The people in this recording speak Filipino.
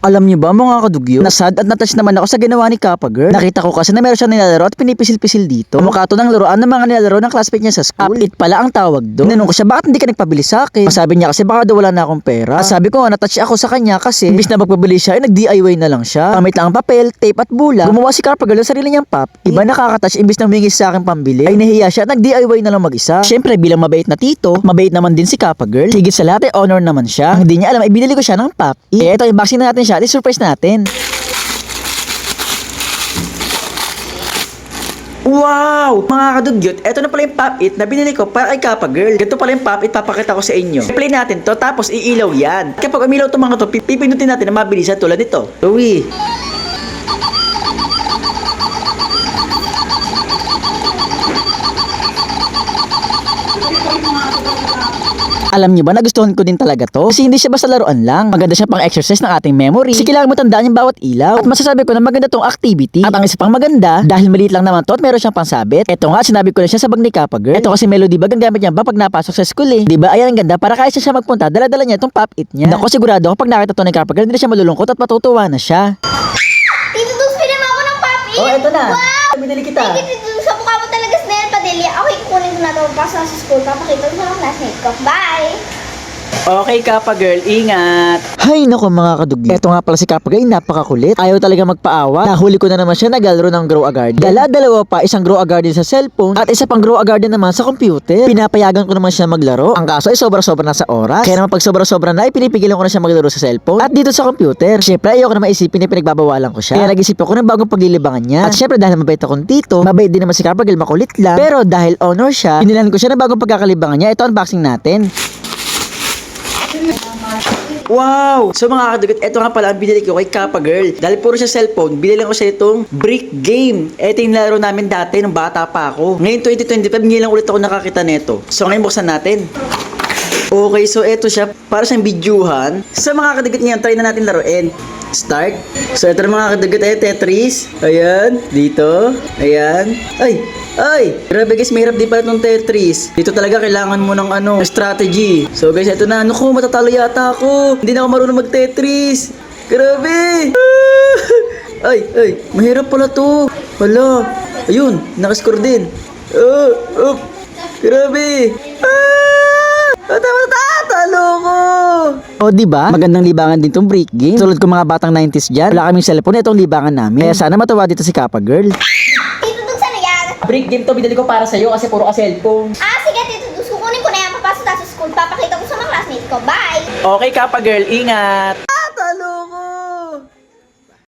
Alam niyo ba mga kadugyo, nasad at natouch naman ako sa ginawa ni Kappa Girl. Nakita ko kasi na meron siyang nilalaro at pinipisil-pisil dito. Mukha to ng laruan ng mga nilalaro ng classmate niya sa school. Update pala ang tawag doon. Tinanong ko siya, bakit hindi ka nagpabili sa akin? Sabi niya kasi baka daw wala na akong pera. Sabi ko nga natouch ako sa kanya kasi imbis na magpabili siya ay nag-DIY na lang siya. Gamit lang ang papel, tape at bula. Gumawa si Kappa Girl ng sarili niyang pop. Iba nakakatouch imbis na humingi sa akin pambili ay nahiya siya at nag-DIY na lang mag-isa. Syempre bilang mabait na tito, mabait naman din si Kappa Girl. Higit sa lahat ay honor naman siya. Ang hindi niya alam ay binili ko siya ng pop. Ito, unboxing na natin siya at i-surprise natin. Wow! Mga kadugyot, eto na pala yung pop-it na binili ko para kay Kappa Girl. Ganito pala yung pop-it, papakita ko sa inyo. I-play natin to, tapos iilaw yan. Kapag umilaw itong mga to, pipinutin natin na mabilisan tulad nito. Uwi! Alam niyo ba, nagustuhan ko din talaga to kasi hindi siya basta laruan lang. Maganda siya pang exercise ng ating memory. Kasi kailangan mo tandaan yung bawat ilaw. At masasabi ko na maganda tong activity. At ang isa pang maganda, dahil maliit lang naman to at meron siyang pangsabit. Ito nga, sinabi ko na siya sa bag ni Kappa Girl. Ito kasi melody bag ang gamit niya ba pag napasok sa school eh. Diba? Ayan ang ganda para kaya siya magpunta. Dala-dala niya itong pop-it niya. Naku, sigurado ako pag nakita to ni Kappa Girl, hindi na siya malulungkot at matutuwa na siya. Tito Dux, pinama ako ng pop-it! Oh, eto na. Wow! Binili kita. Thank you, Tito Dux. Sa mukha mo talaga snail padilya. Okay, kukunin ko na ito. Pasok sa school. Papakita ko sa mga classmate ko. Bye! Okay, Kappa Girl, ingat. Hay nako mga kadugli. Ito nga pala si Kappa Girl, napakakulit. Ayaw talaga magpaawa. Nahuli ko na naman siya naglalaro ng Grow a Garden. Dala-dalawa pa, isang Grow a Garden sa cellphone at isa pang Grow a Garden naman sa computer. Pinapayagan ko naman siya maglaro. Ang kaso ay sobra-sobra na sa oras. Kaya naman pag sobra-sobra na, pinipigilan ko na siya maglaro sa cellphone at dito sa computer. Syempre, ayoko na maisipin na pinagbabawalan ko siya. Kaya nag-isip ako ng bagong paglilibangan niya. At syempre, dahil mabait akong tito, mabait din naman si Kappa Girl, makulit lang. Pero dahil honor siya, inilan ko siya ng bagong pagkakalibangan niya. Ito unboxing natin. Wow! So mga kadugot, ito nga pala ang binili ko kay Kappa Girl. Dahil puro siya cellphone, binili ko siya itong brick game. Ito yung laro namin dati nung bata pa ako. Ngayon 2025, ngayon lang ulit ako nakakita nito. So ngayon buksan natin. Okay, so ito siya. Para siyang bidyuhan. So mga kadugot ngayon, try na natin laruin. Start. So ito na mga kadugot, Tetris. Ayan, dito. Ayan. Ay, grabe guys, mahirap din pala itong Tetris. Dito talaga kailangan mo ng strategy. So guys, ito na. Naku, matatalo yata ako. Hindi na ako marunong mag-Tetris. Grabe. Ay, mahirap pala to. Wala. Ayun, nakascore din. Grabe. Talo ko. O diba? Magandang libangan din tong break game. Tulad ko mga batang 90s dyan. Wala kaming cellphone, itong libangan namin. Kaya sana matawa dito si Kappa Girl. Tito Dux, ano yan? Break game to, binili ko para sa'yo kasi puro ka cellphone. Sige, Tito Dux. Kukunin ko na yan. Papasok tayo sa school. Papakita ko sa mga classmate ko. Bye! Okay, Kappa Girl, ingat.